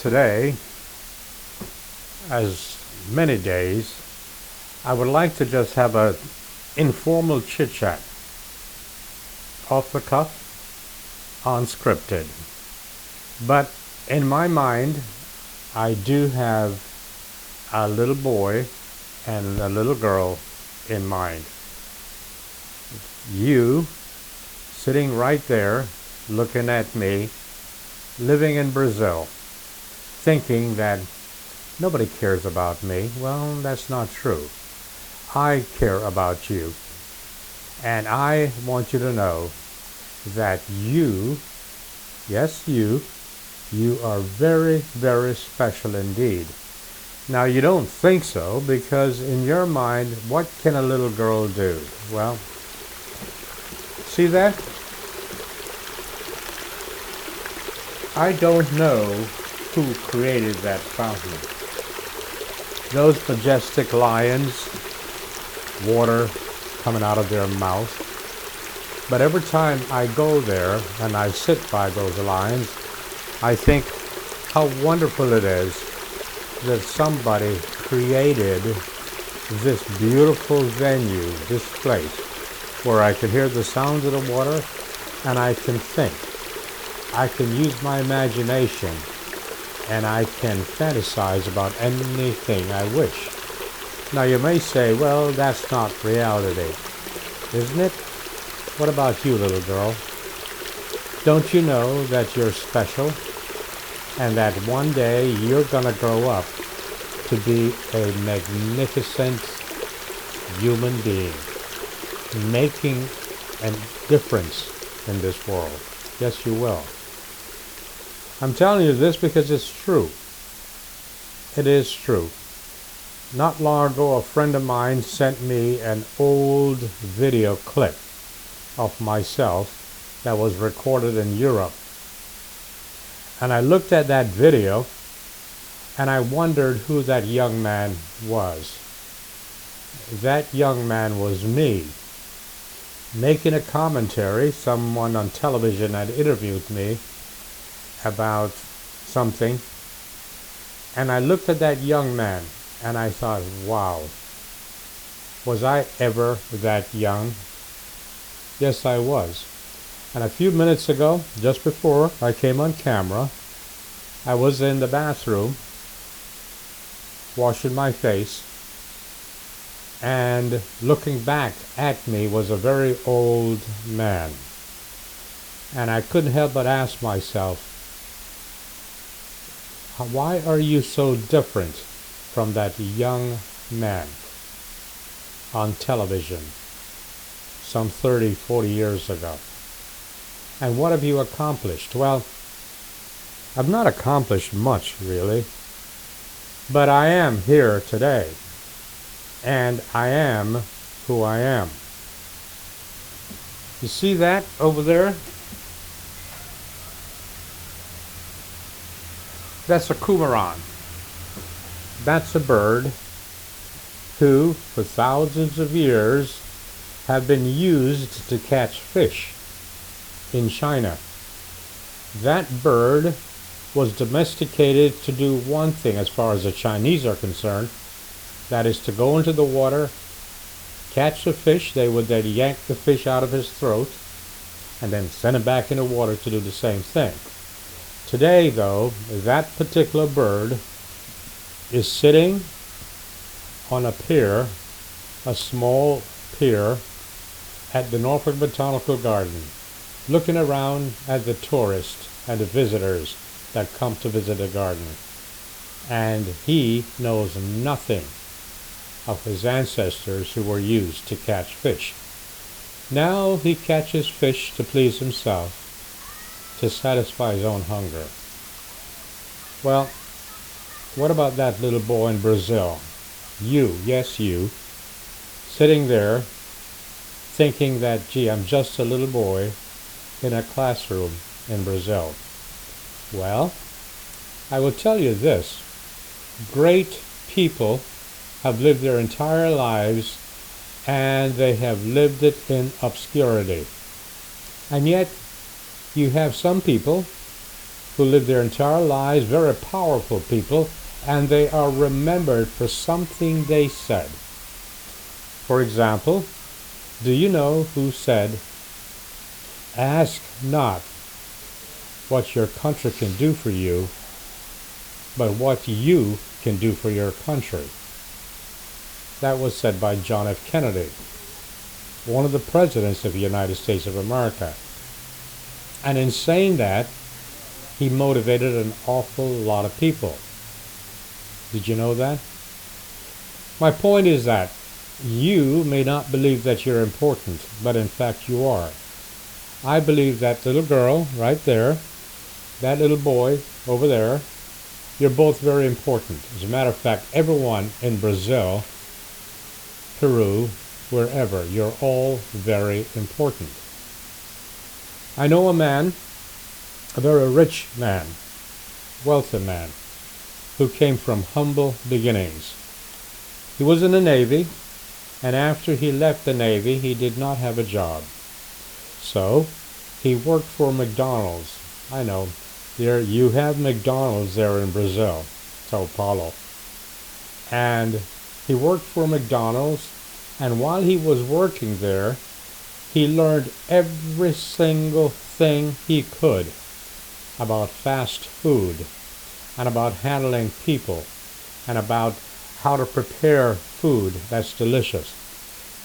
Today, as many days, I would like to just have a informal chit chat, off the cuff, unscripted. But in my mind, I do have a little boy and a little girl in mind. You, sitting right there, looking at me, living in Brazil, thinking that nobody cares about me. Well, that's not true. I care about you. And I want you to know that you, yes, you are very, very special indeed. Now, you don't think so because in your mind, what can a little girl do? Well, see that? I don't know who created that fountain. Those majestic lions, water coming out of their mouth. But every time I go there and I sit by those lions, I think how wonderful it is that somebody created this beautiful venue, this place, where I can hear the sounds of the water and I can think. I can use my imagination and I can fantasize about anything I wish. Now you may say, well, that's not reality, isn't it? What about you, little girl? Don't you know that you're special and that one day you're gonna grow up to be a magnificent human being, making a difference in this world? Yes, you will. I'm telling you this because it's true. It is true. Not long ago, a friend of mine sent me an old video clip of myself that was recorded in Europe. And I looked at that video and I wondered who that young man was. That young man was me, making a commentary. Someone on television had interviewed me about something, and I looked at that young man and I thought, wow, was I ever that young? Yes, I was. And a few minutes ago, just before I came on camera, I was in the bathroom washing my face, and looking back at me was a very old man. And I couldn't help but ask myself, why are you so different from that young man on television some 30, 40 years ago? And what have you accomplished? Well, I've not accomplished much, really, but I am here today, and I am who I am. You see that over there? That's a cormorant. That's a bird who, for thousands of years, have been used to catch fish in China. That bird was domesticated to do one thing as far as the Chinese are concerned, that is to go into the water, catch the fish. They would then yank the fish out of his throat and then send him back in the water to do the same thing. Today, though, that particular bird is sitting on a pier, a small pier, at the Norfolk Botanical Garden, looking around at the tourists and the visitors that come to visit the garden. And he knows nothing of his ancestors who were used to catch fish. Now he catches fish to please himself, to satisfy his own hunger. Well, what about that little boy in Brazil? You, yes you, sitting there thinking that, gee, I'm just a little boy in a classroom in Brazil. Well, I will tell you this. Great people have lived their entire lives and they have lived it in obscurity. And yet, you have some people who live their entire lives, very powerful people, and they are remembered for something they said. For example, do you know who said, "Ask not what your country can do for you, but what you can do for your country"? That was said by John F. Kennedy, one of the presidents of the United States of America. And in saying that, he motivated an awful lot of people. Did you know that? My point is that you may not believe that you're important, but in fact you are. I believe that little girl right there, that little boy over there, you're both very important. As a matter of fact, everyone in Brazil, Peru, wherever, you're all very important. I know a man, a very rich man, wealthy man, who came from humble beginnings. He was in the Navy, and after he left the Navy, he did not have a job. So, he worked for McDonald's. I know, there you have McDonald's there in Brazil, Sao Paulo. And he worked for McDonald's, and while he was working there, he learned every single thing he could about fast food, and about handling people, and about how to prepare food that's delicious.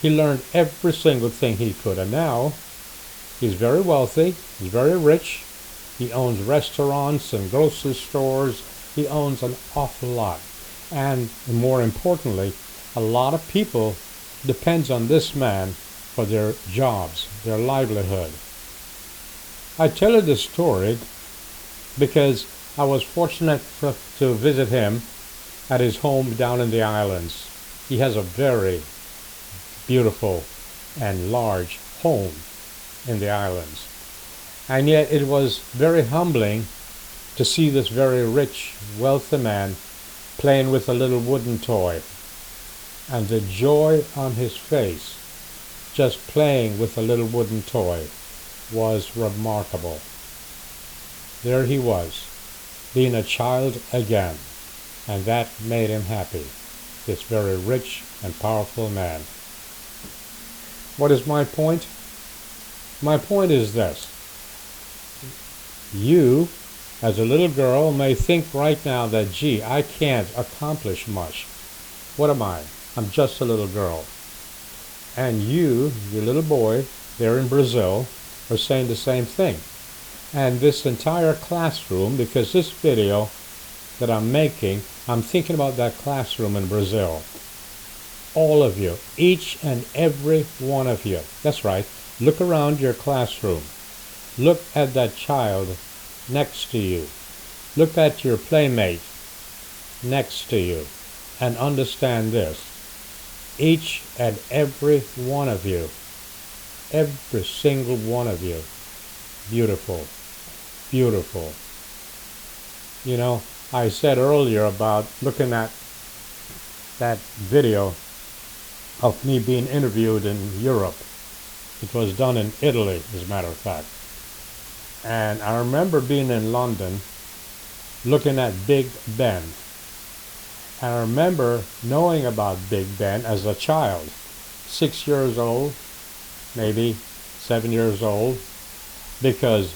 He learned every single thing he could, and now he's very wealthy, he's very rich, he owns restaurants and grocery stores, he owns an awful lot. And more importantly, a lot of people depends on this man for their jobs, their livelihood. I tell you this story because I was fortunate to visit him at his home down in the islands. He has a very beautiful and large home in the islands. And yet it was very humbling to see this very rich, wealthy man playing with a little wooden toy. And the joy on his face, just playing with a little wooden toy, was remarkable. There he was, being a child again, and that made him happy, this very rich and powerful man. What is my point? My point is this. You, as a little girl, may think right now that, gee, I can't accomplish much. What am I? I'm just a little girl. And you, your little boy, there in Brazil, are saying the same thing. And this entire classroom, because this video that I'm making, I'm thinking about that classroom in Brazil. All of you, each and every one of you. That's right. Look around your classroom. Look at that child next to you. Look at your playmate next to you. And understand this. Each and every one of you, every single one of you, beautiful, beautiful. You know, I said earlier about looking at that video of me being interviewed in Europe. It was done in Italy, as a matter of fact. And I remember being in London looking at Big Ben. And I remember knowing about Big Ben as a child, 6 years old, maybe 7 years old, because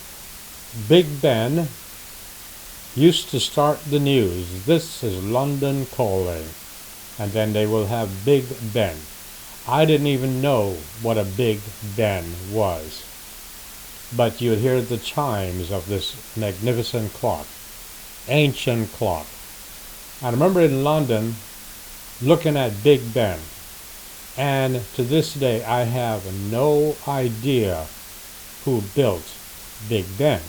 Big Ben used to start the news. This is London calling. And then they will have Big Ben. I didn't even know what a Big Ben was. But you'd hear the chimes of this magnificent clock, ancient clock. I remember in London looking at Big Ben. And to this day, I have no idea who built Big Ben.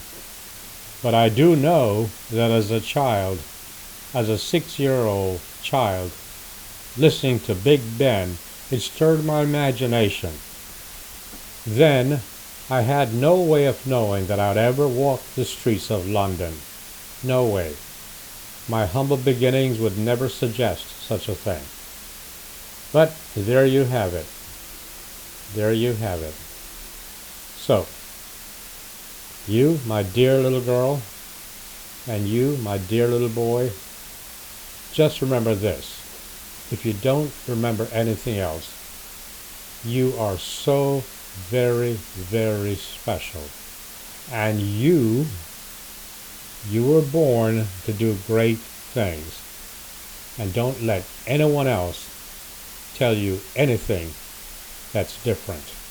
But I do know that as a child, as a 6-year-old child, listening to Big Ben, it stirred my imagination. Then, I had no way of knowing that I'd ever walk the streets of London. No way. My humble beginnings would never suggest such a thing. But there you have it. There you have it. So, you, my dear little girl, And you, my dear little boy, just remember this. If you don't remember anything else, you are so very, very special. And you were born to do great things. And don't let anyone else tell you anything that's different.